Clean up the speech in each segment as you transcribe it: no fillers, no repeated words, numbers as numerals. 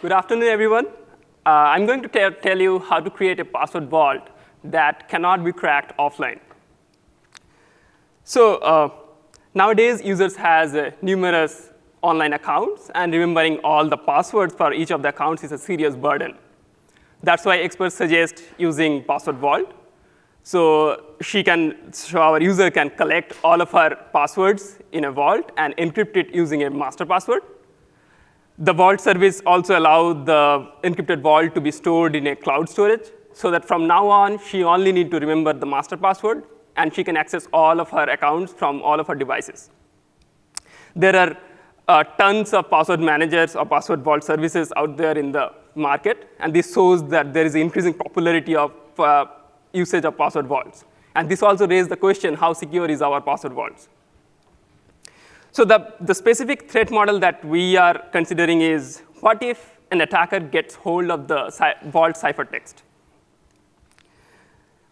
Good afternoon, everyone. I'm going to tell you how to create a password vault that cannot be cracked offline. So nowadays, users have numerous online accounts, and remembering all the passwords for each of the accounts is a serious burden. That's why experts suggest using password vault. So our user can collect all of her passwords in a vault and encrypt it using a master password. The vault service also allows the encrypted vault to be stored in a cloud storage, so that from now on, she only needs to remember the master password, and she can access all of her accounts from all of her devices. There are tons of password managers or password vault services out there in the market, and this shows that there is increasing popularity of usage of password vaults. And this also raised the question, how secure is our password vaults? So the specific threat model that we are considering is, what if an attacker gets hold of the vault ciphertext?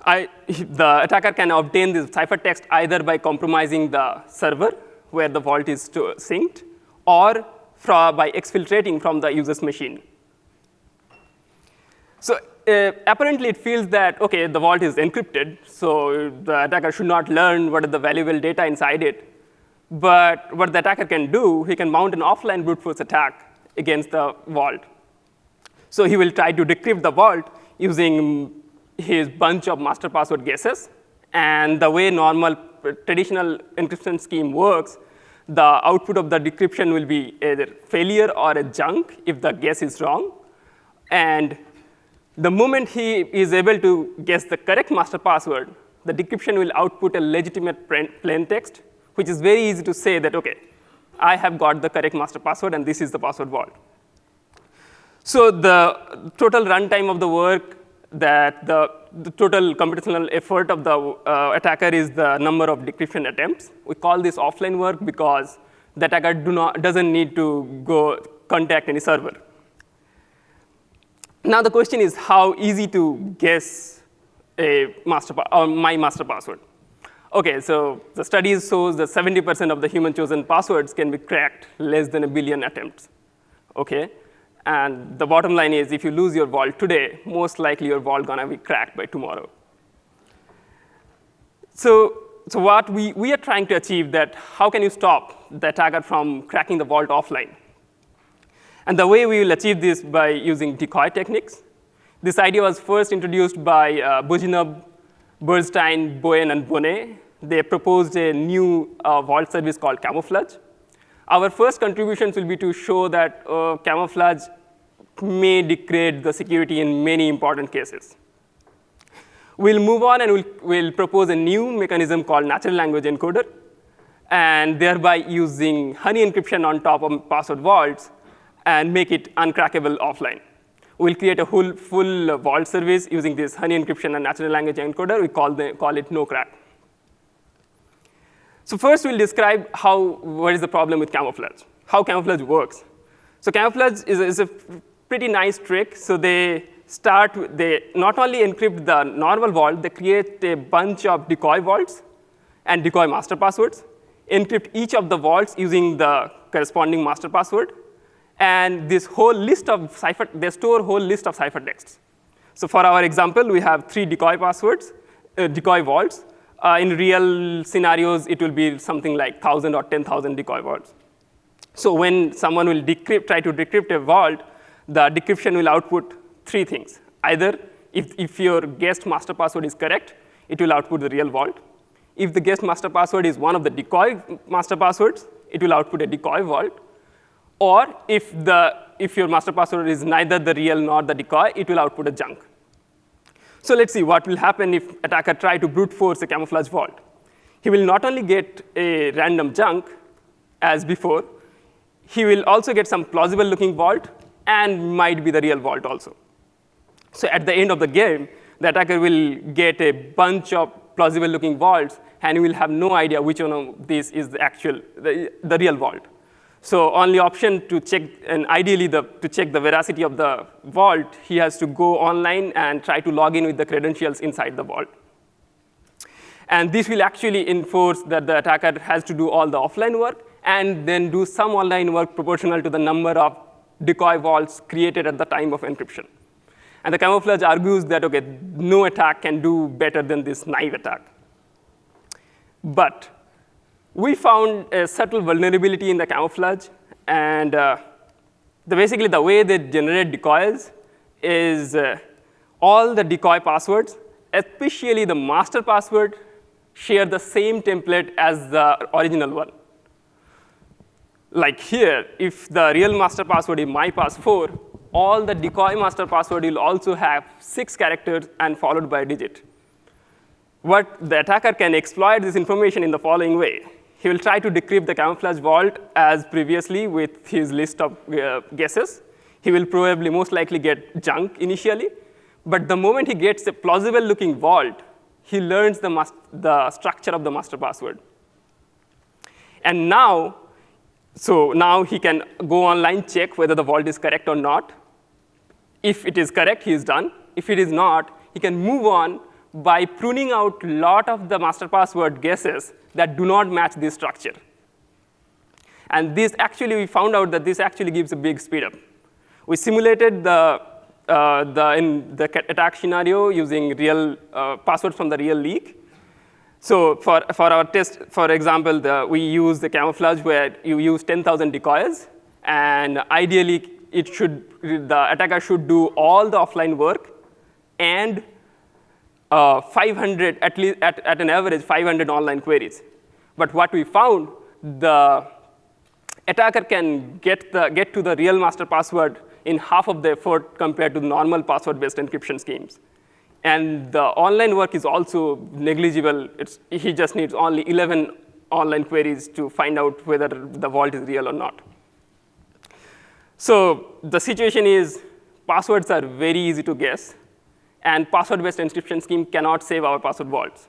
The attacker can obtain this ciphertext either by compromising the server where the vault is synced, or by exfiltrating from the user's machine. So apparently, it feels that, OK, the vault is encrypted, so the attacker should not learn what is the valuable data inside it. But what the attacker can do, he can mount an offline brute force attack against the vault. So he will try to decrypt the vault using his bunch of master password guesses. And the way normal traditional encryption scheme works, the output of the decryption will be either failure or a junk if the guess is wrong. And the moment he is able to guess the correct master password, the decryption will output a legitimate plain text, which is very easy to say that, OK, I have got the correct master password, and this is the password vault. So the total runtime of the work, that the total computational effort of the attacker is the number of decryption attempts. We call this offline work because the attacker doesn't need to go contact any server. Now the question is, how easy to guess my master password? OK, so the studies shows that 70% of the human-chosen passwords can be cracked less than 1 billion attempts. OK, and the bottom line is, if you lose your vault today, most likely your vault going to be cracked by tomorrow. So what we are trying to achieve, that how can you stop the attacker from cracking the vault offline? And the way we will achieve this by using decoy techniques. This idea was first introduced by Buzhinov, Bernstein, Bowen, and Bonnet. They proposed a new vault service called Camouflage. Our first contributions will be to show that Camouflage may degrade the security in many important cases. We'll move on, and we'll propose a new mechanism called natural language encoder, and thereby using honey encryption on top of password vaults and make it uncrackable offline. We'll create a full vault service using this honey encryption and natural language encoder. We call it NoCrack. So first, we'll describe what is the problem with Camouflage, how Camouflage works. So Camouflage is a pretty nice trick. So they not only encrypt the normal vault, they create a bunch of decoy vaults and decoy master passwords, encrypt each of the vaults using the corresponding master password. And this whole list of they store a whole list of ciphertexts. So for our example, we have 3 decoy passwords, decoy vaults. In real scenarios, it will be something like 1,000 or 10,000 decoy vaults. So when someone will try to decrypt a vault, the decryption will output 3 things. Either if your guessed master password is correct, it will output the real vault. If the guessed master password is one of the decoy master passwords, it will output a decoy vault. Or if your master password is neither the real nor the decoy, it will output a junk. So let's see what will happen if attacker try to brute force a Camouflage vault. He will not only get a random junk, as before, he will also get some plausible-looking vault and might be the real vault also. So at the end of the game, the attacker will get a bunch of plausible-looking vaults, and he will have no idea which one of these is the real vault. So only option to check, and ideally to check the veracity of the vault, he has to go online and try to log in with the credentials inside the vault. And this will actually enforce that the attacker has to do all the offline work and then do some online work proportional to the number of decoy vaults created at the time of encryption. And the camouflage argues that, OK, no attack can do better than this naive attack. But we found a subtle vulnerability in the camouflage. And basically, the way they generate decoys is all the decoy passwords, especially the master password, share the same template as the original one. Like here, if the real master password is mypass4, all the decoy master password will also have 6 characters and followed by a digit. What the attacker can exploit this information in the following way. He will try to decrypt the camouflage vault as previously with his list of guesses. He will probably most likely get junk initially. But the moment he gets a plausible-looking vault, he learns the structure of the master password. And now he can go online, check whether the vault is correct or not. If it is correct, he is done. If it is not, he can move on by pruning out a lot of the master password guesses that do not match this structure. And this actually, we found out that this actually gives a big speed up. We simulated the attack scenario using real passwords from the real leak. So for our test, for example, we use the camouflage where you use 10,000 decoys. And ideally, the attacker should do all the offline work and 500, at least at an average, 500 online queries. But what we found, the attacker can get to the real master password in half of the effort compared to normal password-based encryption schemes. And the online work is also negligible. He just needs only 11 online queries to find out whether the vault is real or not. So the situation is passwords are very easy to guess. And password-based encryption scheme cannot save our password vaults.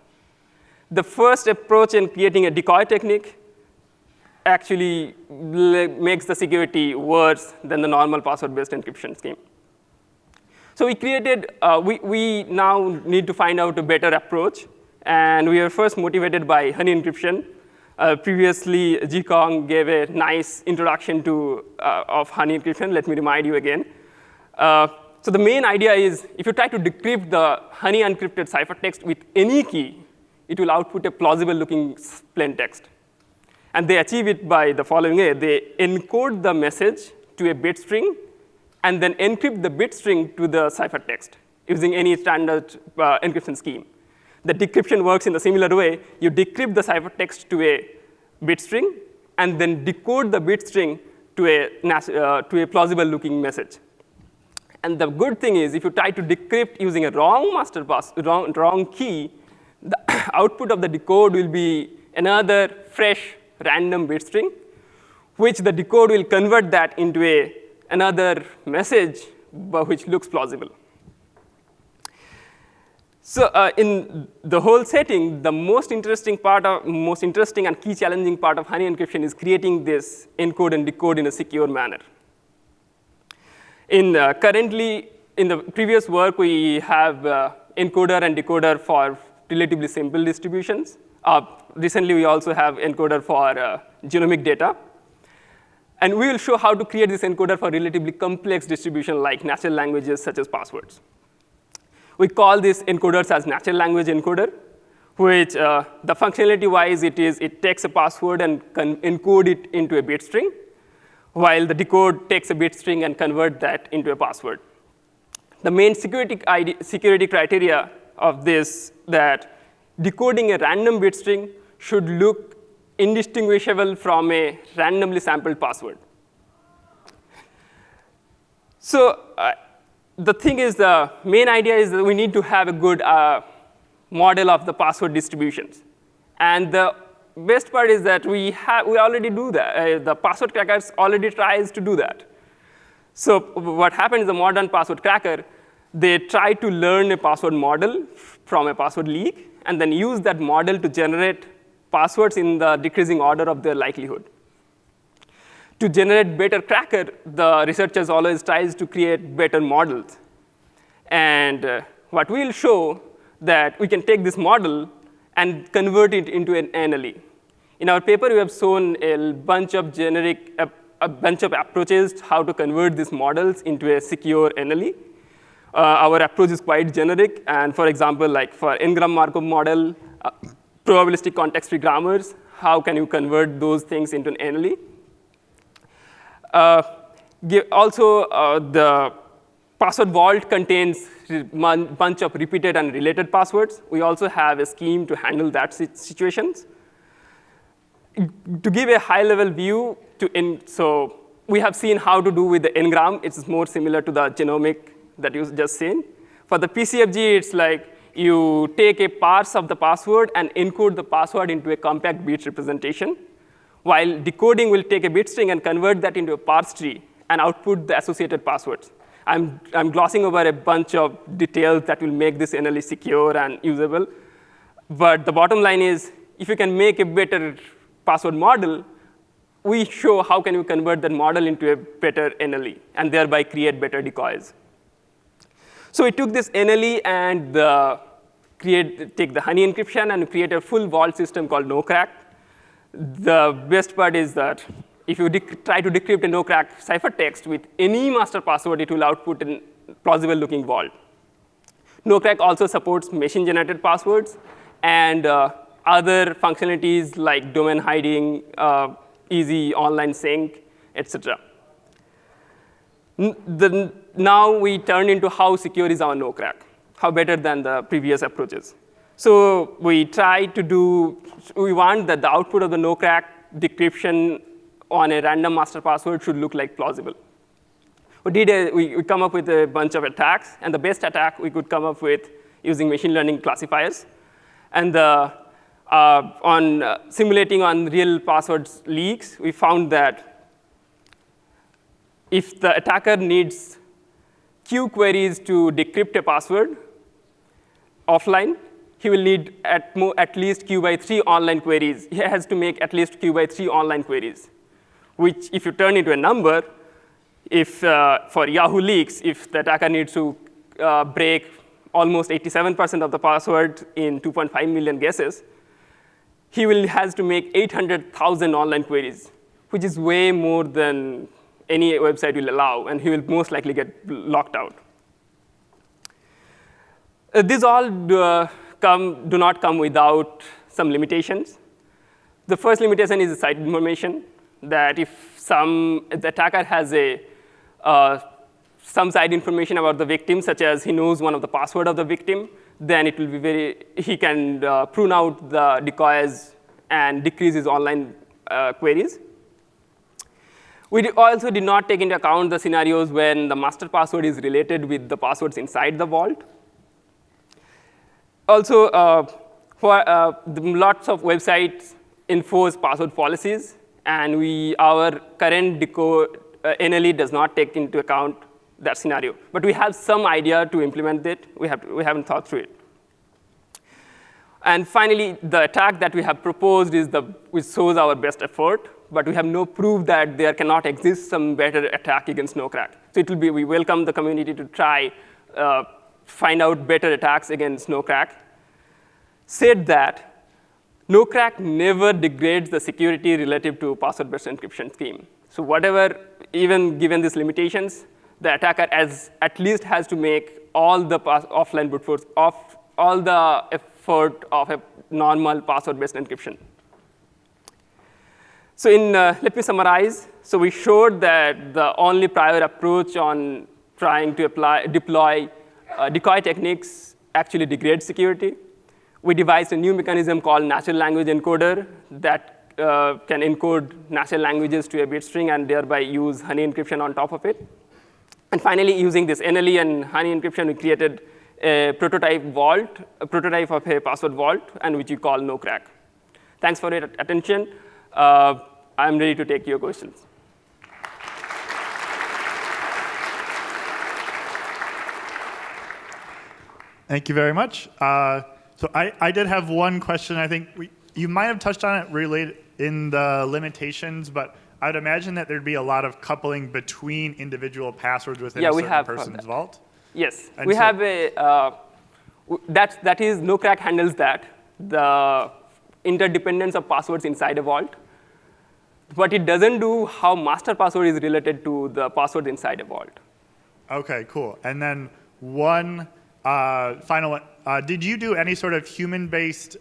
The first approach in creating a decoy technique actually makes the security worse than the normal password-based encryption scheme. So we created, we now need to find out a better approach. And we were first motivated by honey encryption. Previously, Jikong gave a nice introduction of honey encryption. Let me remind you again. So the main idea is, if you try to decrypt the honey encrypted ciphertext with any key, it will output a plausible-looking plain text. And they achieve it by the following way. They encode the message to a bit string, and then encrypt the bit string to the ciphertext using any standard encryption scheme. The decryption works in a similar way. You decrypt the ciphertext to a bit string, and then decode the bit string to a plausible-looking message. And the good thing is, if you try to decrypt using a wrong key, the output of the decode will be another fresh random bit string, which the decode will convert that into another message, but which looks plausible. So in the whole setting, the most interesting and key challenging part of honey encryption is creating this encode and decode in a secure manner. Currently, in the previous work, we have encoder and decoder for relatively simple distributions. Recently, we also have encoder for genomic data. And we will show how to create this encoder for relatively complex distribution like natural languages such as passwords. We call these encoders as natural language encoder, which the functionality-wise, it takes a password and can encode it into a bit string, while the decode takes a bit string and convert that into a password. The main security criteria of this, that decoding a random bit string should look indistinguishable from a randomly sampled password. So the thing is, the main idea is that we need to have a good model of the password distributions. And the best part is that we already do that. The password crackers already tries to do that. So what happens is the modern password cracker, they try to learn a password model from a password leak, and then use that model to generate passwords in the decreasing order of their likelihood. To generate better cracker, the researchers always tries to create better models. And what we'll show that we can take this model and convert it into an NLE. In our paper, we have shown a bunch of generic a bunch of approaches how to convert these models into a secure NLE. Our approach is quite generic. And for example, like for n-gram Markov model, probabilistic context-free grammars, how can you convert those things into an NLE? Also, the password vault contains a bunch of repeated and related passwords. We also have a scheme to handle that situations. To give a high-level view, so we have seen how to do with the n-gram. It's more similar to the genomic that you just seen. For the PCFG, it's like you take a parse of the password and encode the password into a compact bit representation, while decoding will take a bit string and convert that into a parse tree and output the associated passwords. I'm glossing over a bunch of details that will make this NLE secure and usable. But the bottom line is, if you can make a better password model, we show how can you convert that model into a better NLE and thereby create better decoys. So we took this NLE and take the honey encryption and create a full vault system called NoCrack. The best part is that if you try to decrypt a NoCrack ciphertext with any master password, it will output a plausible-looking vault. NoCrack also supports machine-generated passwords and other functionalities like domain hiding, easy online sync, etc. Now we turn into how secure is our NoCrack, how better than the previous approaches. So we want that the output of the NoCrack decryption on a random master password should look like plausible. We come up with a bunch of attacks, and the best attack we could come up with using machine learning classifiers. And simulating on real passwords leaks, we found that if the attacker needs Q queries to decrypt a password offline, he will need at least Q by 3 online queries. He has to make at least Q by 3 online queries, which if you turn into a number, for Yahoo leaks, if the attacker needs to break almost 87% of the password in 2.5 million guesses, he has to make 800,000 online queries, which is way more than any website will allow, and he will most likely get locked out. These all do not come without some limitations. The first limitation is the site information, that if the attacker has some side information about the victim, such as he knows one of the password of the victim, then it will be he can prune out the decoys and decrease his online queries. We also did not take into account the scenarios when the master password is related with the passwords inside the vault. Also, lots of websites enforce password policies, and our current NLE does not take into account that scenario. But we have some idea to implement it. We haven't thought through it. And finally, the attack that we have proposed is which shows our best effort, but we have no proof that there cannot exist some better attack against NoCrack. So we welcome the community to try find out better attacks against NoCrack. Said that, NoCrack never degrades the security relative to password-based encryption scheme. So even given these limitations, the attacker at least has to make all the offline brute force all the effort of a normal password-based encryption. So let me summarize. So we showed that the only prior approach on trying to deploy decoy techniques actually degrades security. We devised a new mechanism called natural language encoder that can encode natural languages to a bit string and thereby use honey encryption on top of it. And finally, using this NLE and honey encryption, we created a prototype of a password vault, and which we call NoCrack. Thanks for your attention. I'm ready to take your questions. Thank you very much. So I did have one question. I think you might have touched on it related in the limitations, but I'd imagine that there'd be a lot of coupling between individual passwords within a certain person's vault. Yes, and we have that is NoCrack handles that, the interdependence of passwords inside a vault. but it doesn't do how master password is related to the password inside a vault. Okay, cool. And then one final one. Did you do any sort of human-based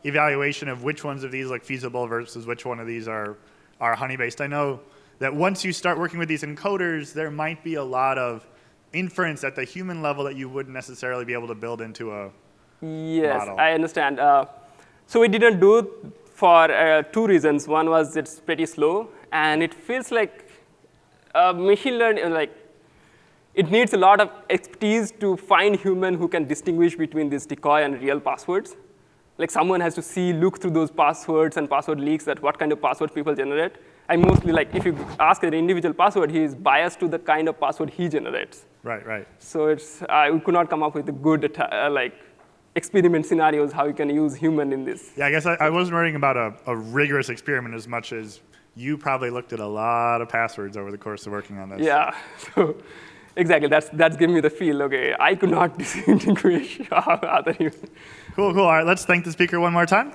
evaluation of which ones of these look feasible versus which one of these are honey-based? I know that once you start working with these encoders, there might be a lot of inference at the human level that you wouldn't necessarily be able to build into a model. I understand. So we didn't do it for two reasons. One was it's pretty slow, and it feels like machine learning, like it needs a lot of expertise to find human who can distinguish between this decoy and real passwords. Like someone has to look through those passwords and password leaks at what kind of passwords people generate. And mostly, like if you ask an individual password, he is biased to the kind of password he generates. Right. So it's we could not come up with a good like experiment scenarios how you can use human in this. Yeah, I guess I wasn't worrying about a rigorous experiment as much as you probably looked at a lot of passwords over the course of working on this. Yeah. So exactly. That's giving me the feel. Okay, I could not distinguish other humans. Cool. All right, let's thank the speaker one more time.